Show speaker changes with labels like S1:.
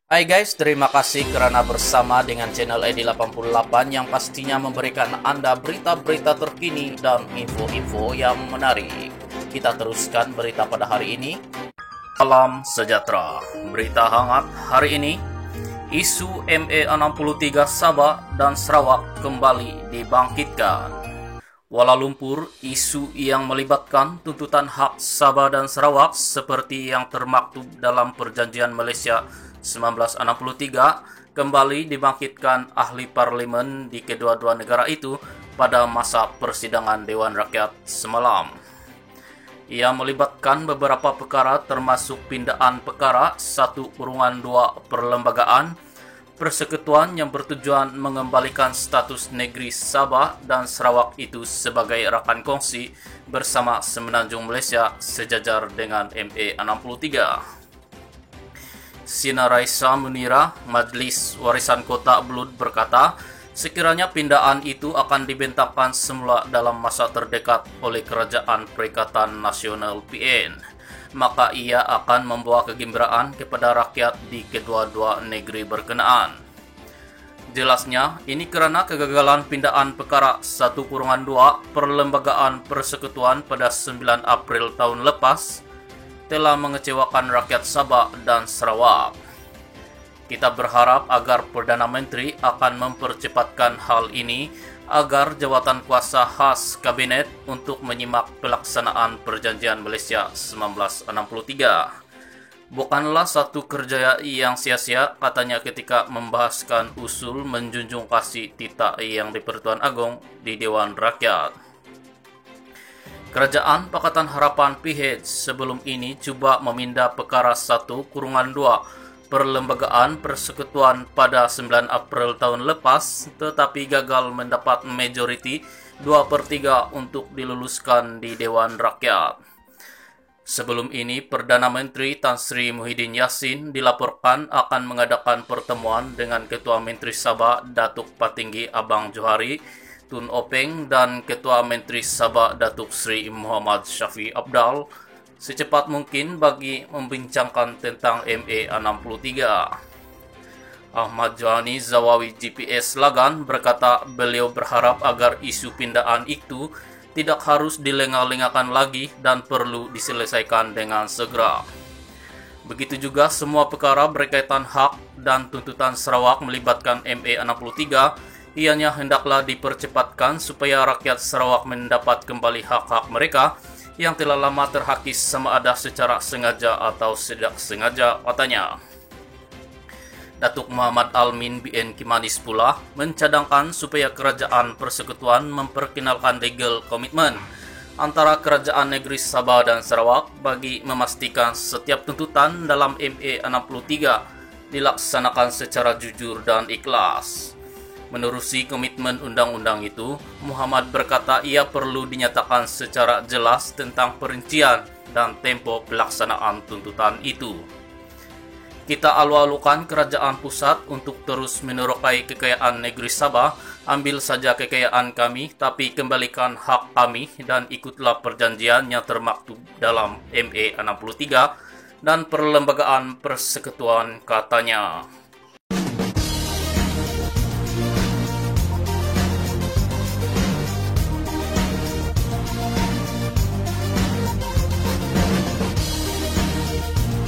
S1: Hai guys, terima kasih karena bersama dengan channel Edi88 yang pastinya memberikan Anda berita-berita terkini dan info-info yang menarik. Kita teruskan berita pada hari ini. Salam sejahtera. Berita hangat hari ini, isu ME63 Sabah dan Sarawak kembali dibangkitkan. Kuala Lumpur, isu yang melibatkan tuntutan hak Sabah dan Sarawak seperti yang termaktub dalam Perjanjian Malaysia 1963 kembali dibangkitkan ahli parlimen di kedua-dua negara itu pada masa persidangan Dewan Rakyat semalam. Ia melibatkan beberapa perkara termasuk pindaan perkara 1/2 perlembagaan, persekutuan yang bertujuan mengembalikan status negeri Sabah dan Sarawak itu sebagai rakan kongsi bersama Semenanjung Malaysia sejajar dengan ME63. Sina Raisa Munira, Majlis Warisan Kota Belud berkata, sekiranya pindaan itu akan dibentangkan semula dalam masa terdekat oleh Kerajaan Perikatan Nasional PN, maka ia akan membawa kegembiraan kepada rakyat di kedua-dua negeri berkenaan. Jelasnya, ini kerana kegagalan pindaan perkara 1/2 perlembagaan persekutuan pada 9 April tahun lepas telah mengecewakan rakyat Sabah dan Sarawak. Kita berharap agar Perdana Menteri akan mempercepatkan hal ini agar jawatan kuasa khas Kabinet untuk menyimak pelaksanaan Perjanjian Malaysia 1963 bukanlah satu kerja yang sia-sia, katanya ketika membahaskan usul menjunjung kasih tita yang di-Pertuan Agong di Dewan Rakyat. Kerajaan Pakatan Harapan PH sebelum ini cuba meminda perkara 1/2 perlembagaan persekutuan pada 9 April tahun lepas, tetapi gagal mendapat majoriti 2/3 untuk diluluskan di Dewan Rakyat. Sebelum ini, Perdana Menteri Tan Sri Muhyiddin Yassin dilaporkan akan mengadakan pertemuan dengan Ketua Menteri Sabah Datuk Patinggi Abang Johari Tun Openg dan Ketua Menteri Sabah Datuk Sri Muhammad Syafi Abdal secepat mungkin bagi membincangkan tentang ME63. Ahmad Johani Zawawi GPS Lagan berkata beliau berharap agar isu pindaan itu tidak harus dilengah-lengahkan lagi dan perlu diselesaikan dengan segera. Begitu juga semua perkara berkaitan hak dan tuntutan Sarawak melibatkan ME63 ianya hendaklah dipercepatkan supaya rakyat Sarawak mendapat kembali hak-hak mereka yang telah lama terhakis sama ada secara sengaja atau tidak sengaja, katanya. Datuk Muhammad Almin BN Kimanis pula mencadangkan supaya kerajaan persekutuan memperkenalkan legal commitment antara kerajaan negeri Sabah dan Sarawak bagi memastikan setiap tuntutan dalam ME63 dilaksanakan secara jujur dan ikhlas. Menerusi komitmen undang-undang itu, Muhammad berkata ia perlu dinyatakan secara jelas tentang perincian dan tempo pelaksanaan tuntutan itu. Kita alu-alukan kerajaan pusat untuk terus menerokai kekayaan negeri Sabah, ambil saja kekayaan kami tapi kembalikan hak kami dan ikutlah perjanjian yang termaktub dalam ME63 dan perlembagaan persekutuan, katanya.